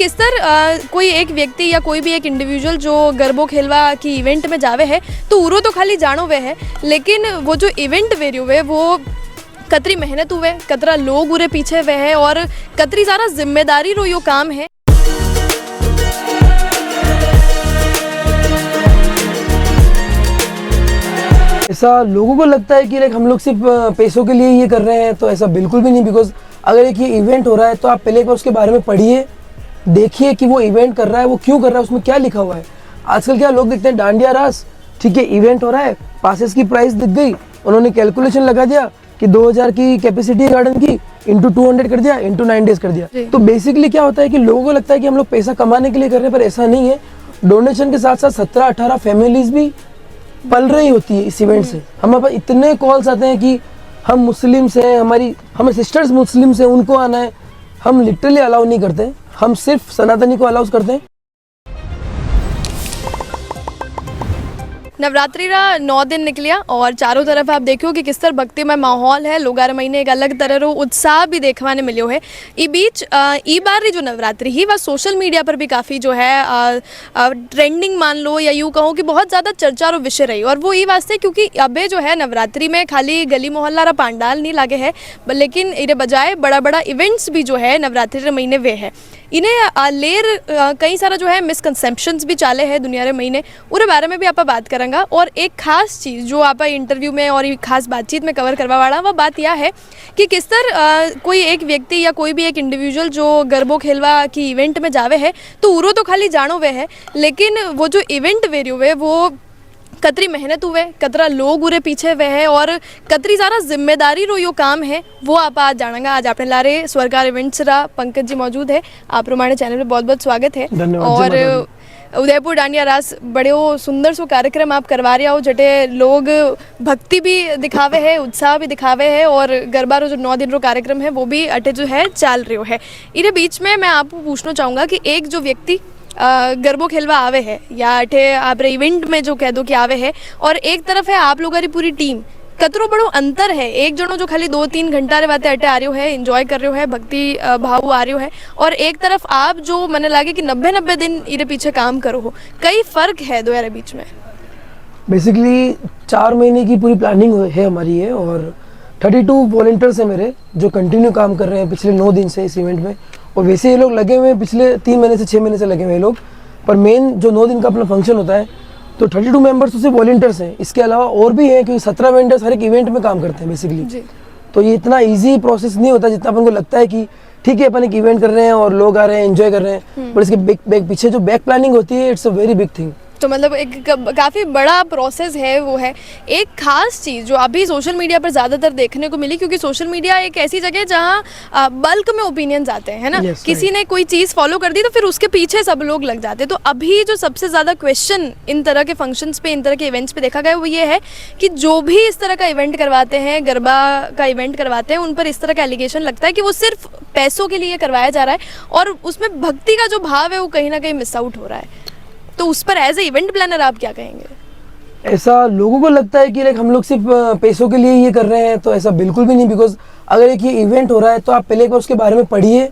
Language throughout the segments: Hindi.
किस तरह कोई एक व्यक्ति या कोई भी एक इंडिविजुअल जो गरबो खेलवा की इवेंट में जावे है तो उरो तो खाली जानो वे है, लेकिन वो जो इवेंट वेरी हुए वो कतरी मेहनत हुए, कतरा लोग उरे पीछे वे है और कतरी सारा जिम्मेदारी रो यो काम है। ऐसा लोगों को लगता है कि लाइक हम लोग सिर्फ पैसों के लिए ये कर रहे हैं, तो ऐसा बिल्कुल भी नहीं। बिकॉज अगर एक ये इवेंट हो रहा है तो आप पहले एक बार उसके बारे में पढ़िए, देखिए कि वो इवेंट कर रहा है वो क्यों कर रहा है, उसमें क्या लिखा हुआ है। आजकल क्या लोग देखते हैं डांडिया रास, ठीक है इवेंट हो रहा है, पासेस की प्राइस दिख गई, उन्होंने कैलकुलेशन लगा दिया कि 2000 की कैपेसिटी है गार्डन की, इंटू 200 कर दिया, इंटू 9 डेज कर दिया। तो बेसिकली क्या होता है कि लोगों को लगता है कि हम लोग पैसा कमाने के लिए कर रहे हैं, पर ऐसा नहीं है। डोनेशन के साथ साथ 17-18 फैमिलीज भी पल रही होती है इस इवेंट से। हमारे पास इतने कॉल्स आते हैं कि हम मुस्लिम्स हैं, हमारे सिस्टर्स मुस्लिम्स हैं, उनको आना है। हम लिटरली अलाउ नहीं करते, हम सिर्फ सनातनी को अलाउ करते हैं। नवरात्रि रा 9 दिन निकलिया और चारों तरफ आप देखो कि किस तरह भक्तिमय माहौल है। लोगार महीने एक अलग तरह रो उत्साह भी देखवाने मिलो है। ई बीच ई बार री जो नवरात्रि ही वह सोशल मीडिया पर भी काफ़ी जो है ट्रेंडिंग मान लो या यूँ कहो कि बहुत ज़्यादा चर्चा रो विषय रही। और वो ये वास्ते क्योंकि अबे जो है नवरात्रि में खाली गली मोहल्ला रा पांडाल नहीं लागे है, लेकिन इरे बजाय बड़ा बड़ा इवेंट्स भी जो है नवरात्रि रे महीने वे है। इन्हें लेर कई सारा जो है मिसकंसेप्शंस भी चाले है दुनिया रे महीने, उरे बारे में भी आप बात करेंगे। और एक खास चीज़ जो आप इंटरव्यू में और खास बातचीत में कवर करवा वाला वह बात यह है कि किस तरह कोई एक व्यक्ति या कोई भी एक इंडिविजुअल जो गरबो खेलवा की इवेंट में जावे है तो उरो तो खाली जानो वे है, लेकिन वो जो इवेंट वेरी हुए वो कतरी मेहनत हुए, कतरा लोग उरे पीछे वे है और कतरी सारा जिम्मेदारी रो यो काम है, वो आप आज जानेंगे। आज अपने लारे स्वर्गार इवेंट्स रा पंकज जी मौजूद है। आप रोमाणे चैनल में बहुत बहुत स्वागत है। और उदयपुर डांडिया रास बड़े सुंदर सो कार्यक्रम आप करवा रहे हो, जटे लोग भक्ति भी दिखावे है, उत्साह भी दिखावे है और गरबा रो जो 9 दिन रो कार्यक्रम है वो भी अटे जो है चाल रहे हो है। इधर बीच में मैं आपको पूछना चाहूँगा कि एक जो व्यक्ति गरबो खेलवा आवे है या अठे आप इवेंट में जो कह दो कि आवे है, और एक तरफ है आप लोगों की पूरी टीम, कतरो बड़ो अंतर है। एक जनो जो खाली 2-3 घंटा रे बातें अटे आ रहे हो है, एंजॉय कर रहे हो है, भक्ति भाव आ रहे हो है, और एक तरफ आप जो मने लागे कि 90-90 दिन इरे पीछे काम करो हो। कई फर्क है दो यारे बीच में। बेसिकली 4 महीने की पूरी प्लानिंग है हमारी है और 32 वॉलंटियर्स हैं मेरे जो कंटिन्यू काम कर रहे हैं पिछले 9 दिन से इस इवेंट में। और वैसे ये लोग लगे हुए हैं पिछले 3 महीने से 6 महीने से लगे हुए हैं लोग, पर मेन जो 9 दिन का अपना फंक्शन होता है तो 32 मेंबर्स तो सिर्फ वॉलंटियर्स हैं। इसके अलावा और भी हैं क्योंकि 17 वेंडर्स हर एक इवेंट में काम करते हैं बेसिकली। तो ये इतना इजी प्रोसेस नहीं होता जितना अपन को लगता है कि ठीक है अपन एक इवेंट कर रहे हैं और लोग आ रहे हैं एंजॉय कर रहे हैं, पर इसके पीछे जो बैक प्लानिंग होती है it's a very big thing. तो मतलब एक काफ़ी बड़ा प्रोसेस है वो है। एक खास चीज़ जो अभी सोशल मीडिया पर ज़्यादातर देखने को मिली, क्योंकि सोशल मीडिया एक ऐसी जगह है जहाँ बल्क में ओपिनियंस आते हैं, है ना। किसी ने कोई चीज़ फॉलो कर दी तो फिर उसके पीछे सब लोग लग जाते हैं। तो अभी जो सबसे ज़्यादा क्वेश्चन इन तरह के फंक्शंस पे, इन तरह के इवेंट्स पे देखा गया वो ये है कि जो भी इस तरह का इवेंट करवाते हैं, गरबा का इवेंट करवाते हैं, उन पर इस तरह का एलिगेशन लगता है कि वो सिर्फ पैसों के लिए करवाया जा रहा है और उसमें भक्ति का जो भाव है वो कहीं ना कहीं मिस आउट हो रहा है। तो उस पर एज ए इवेंट प्लानर आप क्या कहेंगे? ऐसा लोगों को लगता है कि लाइक हम लोग सिर्फ पैसों के लिए ये कर रहे हैं, तो ऐसा बिल्कुल भी नहीं। बिकॉज अगर एक ये इवेंट हो रहा है तो आप पहले एक बार उसके बारे में पढ़िए,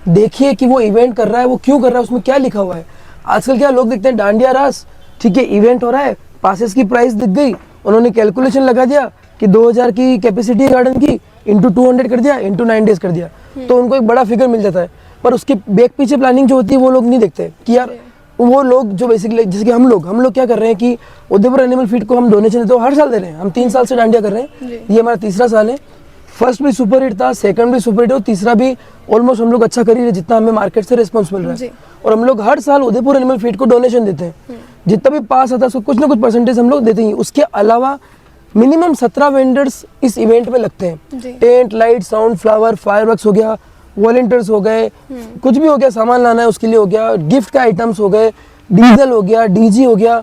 देखिए कि वो इवेंट कर रहा है वो क्यों कर रहा है, उसमें क्या लिखा हुआ है। आजकल क्या लोग देखते हैं डांडिया रास, ठीक है इवेंट हो रहा है, पासेस की प्राइस दिख गई, उन्होंने कैलकुलेशन लगा दिया कि 2000 की कैपेसिटी है गार्डन की, इंटू 200 कर दिया, इंटू 9 डेज कर दिया, तो उनको एक बड़ा फिगर मिल जाता है। पर उसके बैक पीछे प्लानिंग जो होती है वो लोग नहीं देखते कि यार वो लोग जो बेसिकली जैसे कि हम लोग क्या कर रहे हैं कि उदयपुर एनिमल फीड को हम डोनेशन देते हैं, हर साल दे रहे हैं। हम 3 साल से डांडिया कर रहे हैं, ये हमारा 3रा साल है। फर्स्ट भी सुपर हिट था, सेकंड भी सुपर हिट है, तीसरा भी ऑलमोस्ट हम लोग अच्छा कर ही रहे जितना हमें मार्केट से रिस्पॉन्स मिल रहा है। और हम लोग हर साल उदयपुर एनिमल फीड को डोनेशन देते हैं, जितना भी पास आता है उसको कुछ ना कुछ परसेंटेज हम लोग देते हैं। उसके अलावा मिनिमम 17 वेंडर्स इस इवेंट में लगते हैं। Tent, light, sound, flower, fireworks हो गया, वॉलंटियर्स हो गए, कुछ भी हो गया, सामान लाना है उसके लिए हो गया, गिफ्ट का आइटम्स हो गए, डीजल हो गया, डीजी हो गया।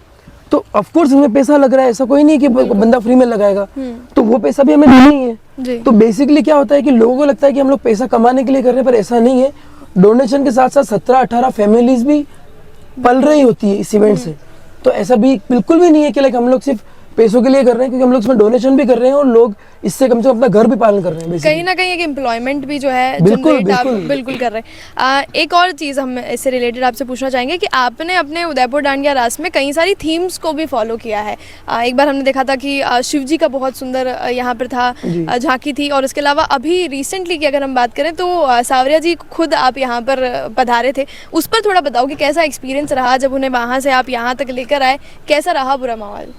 तो ऑफ कोर्स इसमें पैसा लग रहा है, ऐसा कोई नहीं कि बंदा फ्री में लगाएगा, तो वो पैसा भी हमें देना ही है। तो बेसिकली क्या होता है कि लोगों को लगता है कि हम लोग पैसा कमाने के लिए कर रहे हैं, पर ऐसा नहीं है। डोनेशन के साथ साथ 17-18 फैमिलीज भी पल रही होती है इस इवेंट से। तो ऐसा भी बिल्कुल भी नहीं है कि लाइक हम लोग सिर्फ पैसों के लिए कर रहे हैं, क्योंकि हम लोग इसमें डोनेशन भी कर रहे हैं और लोग इससे कम से कम अपना घर भी पालन कर रहे हैं basically। कहीं ना कहीं एक एम्प्लॉयमेंट भी जो है बिल्कुल, जनरेट आप बिल्कुल। बिल्कुल कर रहे हैं। एक और चीज़ हम इससे रिलेटेड आपसे पूछना चाहेंगे कि आपने अपने उदयपुर डांडिया रास में कई सारी थीम्स को भी फॉलो किया है। एक बार हमने देखा था कि शिव जी का बहुत सुंदर यहाँ पर था जी। झांकी थी, और उसके अलावा अभी रिसेंटली की अगर हम बात करें तो सावरिया जी खुद आप यहाँ पर पधारे थे। उस पर थोड़ा बताओ कि कैसा एक्सपीरियंस रहा जब उन्हें वहाँ से आप यहाँ तक लेकर आए, कैसा रहा पूरा माहौल?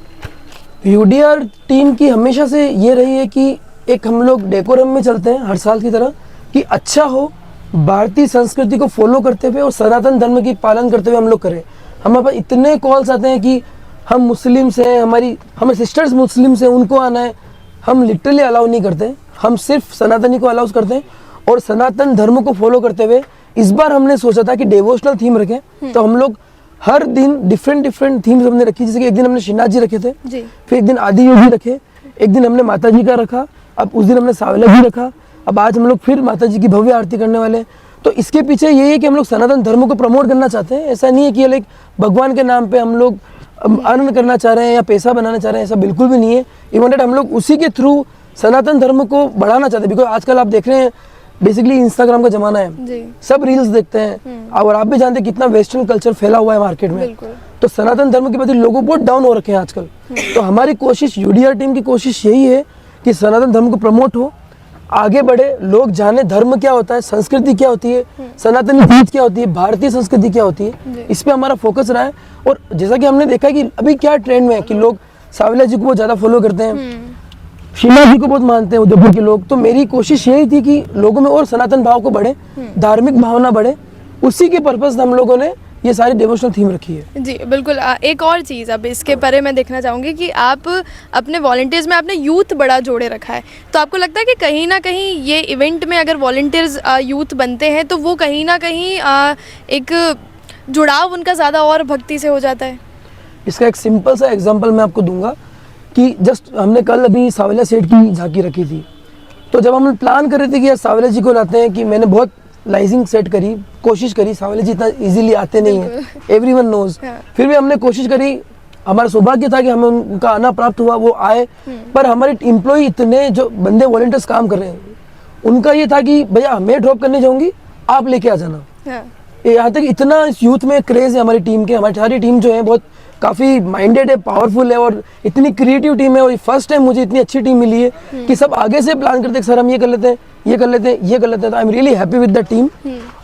यूडीआर टीम की हमेशा से ये रही है कि एक हम लोग डेकोरम में चलते हैं हर साल की तरह, कि अच्छा हो, भारतीय संस्कृति को फॉलो करते हुए और सनातन धर्म की पालन करते हुए हम लोग करें। हमारे पास इतने कॉल्स आते हैं कि हम मुस्लिम्स हैं, हमारे सिस्टर्स मुस्लिम्स हैं, उनको आना है, हम लिटरली अलाउ नहीं करते, हम सिर्फ सनातनी को अलाउ करते हैं और सनातन धर्म को फॉलो करते हुए इस बार हमने सोचा था कि डिवोशनल थीम रखें। तो हम लोग हर दिन डिफरेंट थीम्स हमने रखी, जैसे कि एक दिन हमने श्रीनाथ जी रखे थे जी। फिर एक दिन आदि योगी रखे, एक दिन हमने माता जी का रखा, अब उस दिन हमने सावला जी रखा, अब आज हम लोग फिर माता जी की भव्य आरती करने वाले हैं। तो इसके पीछे यही है कि हम लोग सनातन धर्म को प्रमोट करना चाहते हैं। ऐसा नहीं है कि लाइक भगवान के नाम पे हम लोग अर्न करना चाह रहे हैं या पैसा बनाना चाह रहे हैं, ऐसा बिल्कुल भी नहीं है। इवन डेट हम लोग उसी के थ्रू सनातन धर्म को बढ़ाना चाहते हैं, बिकॉज आजकल आप देख रहे हैं बेसिकली इंस्टाग्राम का जमाना है जी। सब रील्स देखते हैं और आप भी जानते हैं कितना वेस्टर्न कल्चर फैला हुआ है मार्केट में। बिल्कुल। तो सनातन धर्म के प्रति लोगों बहुत डाउन हो रखे हैं आजकल। तो हमारी कोशिश, यूडीआर टीम की कोशिश यही है कि सनातन धर्म को प्रमोट हो, आगे बढ़े, लोग जाने धर्म क्या होता है, संस्कृति क्या होती है, सनातनी रीत क्या होती है, भारतीय संस्कृति क्या होती है, इस पे हमारा फोकस रहा है। और जैसा कि हमने देखा कि अभी क्या ट्रेंड में है कि लोग सावला जी को बहुत ज्यादा फॉलो करते हैं, शिला जी को बहुत मानते हैं उदयपुर के लोग। तो मेरी कोशिश यही थी कि लोगों में और सनातन भाव को बढ़े, धार्मिक भावना बढ़े, उसी के पर्पस हम लोगों ने ये सारी डिवोशनल थीम रखी है। जी बिल्कुल। एक और चीज़ अब इसके परे मैं देखना चाहूँगी कि आप अपने वॉलंटियर्स में आपने यूथ बड़ा जोड़े रखा है, तो आपको लगता है कि कहीं ना कहीं ये इवेंट में अगर वॉलंटियर्स यूथ बनते हैं तो वो कहीं ना कहीं एक जुड़ाव उनका ज़्यादा और भक्ति से हो जाता है? इसका एक सिंपल सा एग्जांपल मैं आपको दूंगा कि जस्ट हमने कल अभी सावला सेठ की झांकी रखी थी। तो जब हम प्लान कर रहे थे कि यार सावला जी को लाते हैं, कि मैंने बहुत लाइजिंग सेट करी, कोशिश करी, सावला जी इतना इजीली आते नहीं है, एवरीवन नोज। फिर भी हमने कोशिश करी, हमारा सौभाग्य था कि हमें उनका आना प्राप्त हुआ, वो आए। पर हमारे एम्प्लॉय इतने जो बंदे वॉलंटियर्स काम कर रहे हैं, उनका ये था कि भैया मैं ड्रॉप करने जाऊंगी, आप लेके आ जाना। यहाँ तक इतना इस यूथ में क्रेज है हमारी टीम के। हमारी सारी टीम जो है बहुत काफ़ी माइंडेड है, पावरफुल है और इतनी क्रिएटिव टीम है। और फर्स्ट टाइम मुझे इतनी अच्छी टीम मिली है कि सब आगे से प्लान करते हैं, सर हम ये कर लेते हैं, ये कर लेते हैं, ये कर लेते हैं। तो I am really happy with the team.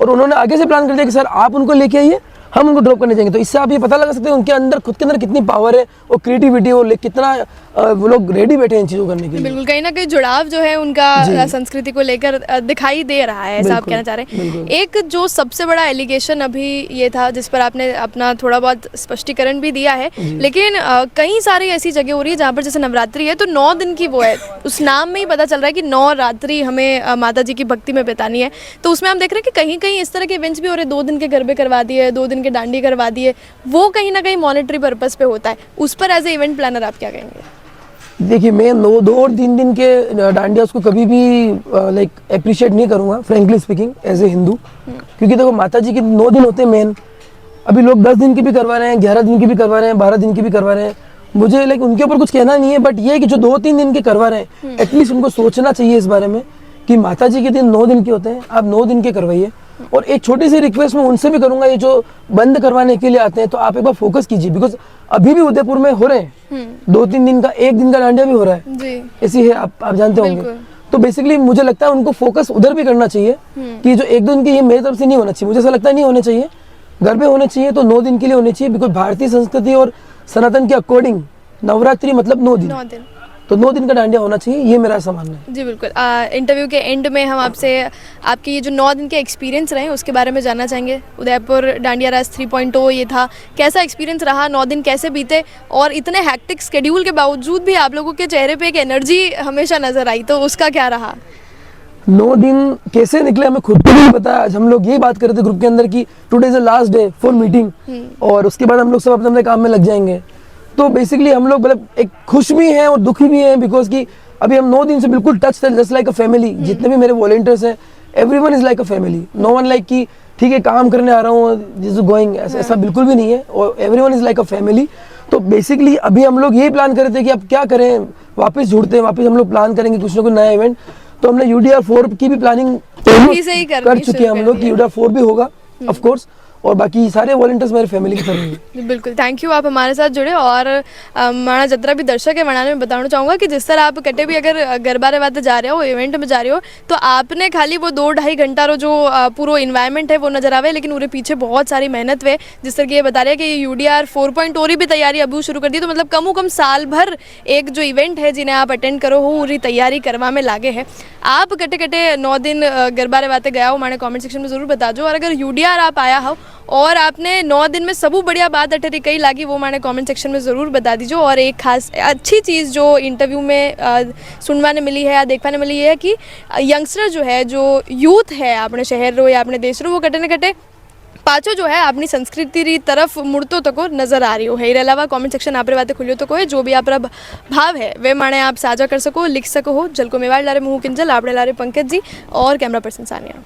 और उन्होंने आगे से प्लान कर दिया कि सर आप उनको लेके आइए, हम उनको ड्रॉप करने जाएंगे। तो इससे आप ये पता लगा सकते हैं उनके अंदर, खुद के अंदर कितनी पावर है और क्रिएटिविटी और कितना वो लोग रेडी बैठे हैं इन चीज़ों करने के लिए। बिल्कुल, कहीं ना कहीं जुड़ाव जो है उनका संस्कृति को लेकर दिखाई दे रहा है, ऐसा आप कहना चाह रहे हैं। एक जो सबसे बड़ा एलिगेशन अभी ये था जिस पर आपने अपना थोड़ा बहुत स्पष्टीकरण भी दिया है, लेकिन कई सारी ऐसी जगह हो रही है जहाँ पर जैसे नवरात्रि है तो 9 दिन की वो है, उस नाम में ही पता चल रहा है कि 9 रात्रि हमें माता जी की भक्ति में बितानी है। तो उसमें हम देख रहे हैं कि कहीं कहीं इस तरह के इवेंट्स भी हो रहे हैं, 2 दिन के गरबे करवा दिए, 2 दिन के डांडी करवा दिए, वो कहीं ना कहीं मॉनेटरी पर्पस पे होता है। उस पर एज ए इवेंट प्लानर आप क्या कहेंगे? देखिए, मैं 2 और 3 दिन के डांडिया को कभी भी लाइक अप्रिशिएट नहीं करूँगा, frankly speaking, as a Hindu. क्योंकि देखो माता जी के 9 दिन होते हैं मेन। अभी लोग 10 दिन की भी करवा रहे हैं, 11 दिन की भी करवा रहे हैं, 12 दिन की भी करवा रहे हैं। मुझे लाइक उनके ऊपर कुछ कहना नहीं है, बट ये है कि जो 2-3 दिन के करवा रहे हैं, एटलीस्ट उनको सोचना चाहिए इस बारे में कि माता जी के दिन 9 दिन के होते हैं, आप 9 दिन के करवाइए। और एक छोटी सी रिक्वेस्ट मैं उनसे भी करूंगा, ये जो बंद करवाने के लिए आते हैं तो आप एक बार फोकस कीजिए, बिकॉज अभी भी उदयपुर में हो रहे हैं 2-3 दिन का, 1 दिन का डांडिया भी हो रहा है जी। ऐसी है, आप जानते होंगे। तो बेसिकली मुझे लगता है उनको फोकस उधर भी करना चाहिए कि जो 1-2 दिन की, ये मेरी तरफ से नहीं होना चाहिए, मुझे ऐसा लगता है नहीं होने चाहिए, घर पे होने चाहिए। तो 9 दिन के लिए होने चाहिए, बिकॉज भारतीय संस्कृति और सनातन के अकॉर्डिंग नवरात्रि मतलब 9 दिन, तो 9 दिन का डांडिया होना चाहिए, ये मेरा ऐसा मानना है। जी बिल्कुल। इंटरव्यू के एंड में हम आपसे आपकी ये जो 9 दिन के एक्सपीरियंस रहे उसके बारे में जानना चाहेंगे। उदयपुर डांडिया रास 3.0 ये था, कैसा एक्सपीरियंस रहा, 9 दिन कैसे बीते, और इतने हैक्टिक स्केड्यूल के बावजूद भी आप लोगों के चेहरे पे एक एनर्जी हमेशा नजर आई, तो उसका क्या रहा? 9 दिन कैसे निकले हमें खुद को नहीं पता। आज हम लोग यही बात कर रहे थे ग्रुप के अंदर कि today is the last day for meeting, और उसके बाद हम लोग सब अपने अपने काम में लग जाएंगे। तो बेसिकली हम लोग मतलब एक खुश भी हैं और दुखी भी हैं, बिकॉज कि अभी हम 9 दिन से बिल्कुल टच थे, जस्ट लाइक अ फैमिली। जितने भी मेरे वॉलंटियर्स हैं, everyone is like a family. No one like कि ठीक है काम करने आ रहा हूँ, दिस इज गोइंग, ऐसा बिल्कुल भी नहीं है, और everyone is like a family. तो बेसिकली अभी हम लोग यही प्लान कर रहे थे कि अब क्या करें, वापस जुड़ते हैं, वापस हम लोग प्लान करेंगे कुछ ना कुछ नया इवेंट। तो हमने UDR4 की भी प्लानिंग अभी से ही कर करनी चुके शुरू हैं हम कर लोग कि दिया। UDR4 भी होगा ऑफ कोर्स, और बाकी सारे वॉलंटियर्स मेरे फैमिली की तरह हैं। बिल्कुल, थैंक यू, आप हमारे साथ जुड़े। और माणा जत्रा भी दर्शक है मनाने में बताना चाहूँगा कि जिस तरह आप कटे भी अगर गरबा रवाते जा रहे हो, इवेंट में जा रहे हो, तो आपने खाली वो 2-2.5 घंटा रो जो पूरा इन्वायरमेंट है वो नजर आवे, लेकिन उरे पीछे बहुत सारी मेहनत वे। जिस तरह की ये बता रहे हैं कि UDR 4.0 री भी तैयारी अभी शुरू कर दी, तो मतलब कम कम साल भर एक जो इवेंट है जिन्हें आप अटेंड करो हो पूरी तैयारी करवा में लागे है। आप कटे कटे 9 दिन गरबा रवाते गया हो, माने कमेंट सेक्शन में ज़रूर बता दो। और अगर UDR आप आया हो और आपने 9 दिन में सबू बढ़िया बात अटरी कई लागी, वो मैंने कमेंट सेक्शन में ज़रूर बता दीजिए। और एक खास अच्छी चीज़ जो इंटरव्यू में सुनवाने मिली है या देखवाने मिली है कि यंगस्टर जो है, जो यूथ है अपने शहर रो या अपने देश रो, वो कटे न कटे पाछो जो है अपनी संस्कृति री तरफ मुड़तो तको नजर आ रही हो है। इसके अलावा कमेंट सेक्शन आप बातें खुलियो तो है, जो भी आप भाव है वे माने आप साझा कर सको, लिख सको हो। जल को मेवाड़ लारे मुँह किंजल, आपड़े लारे पंकज जी और कैमरा पर्सन सानिया।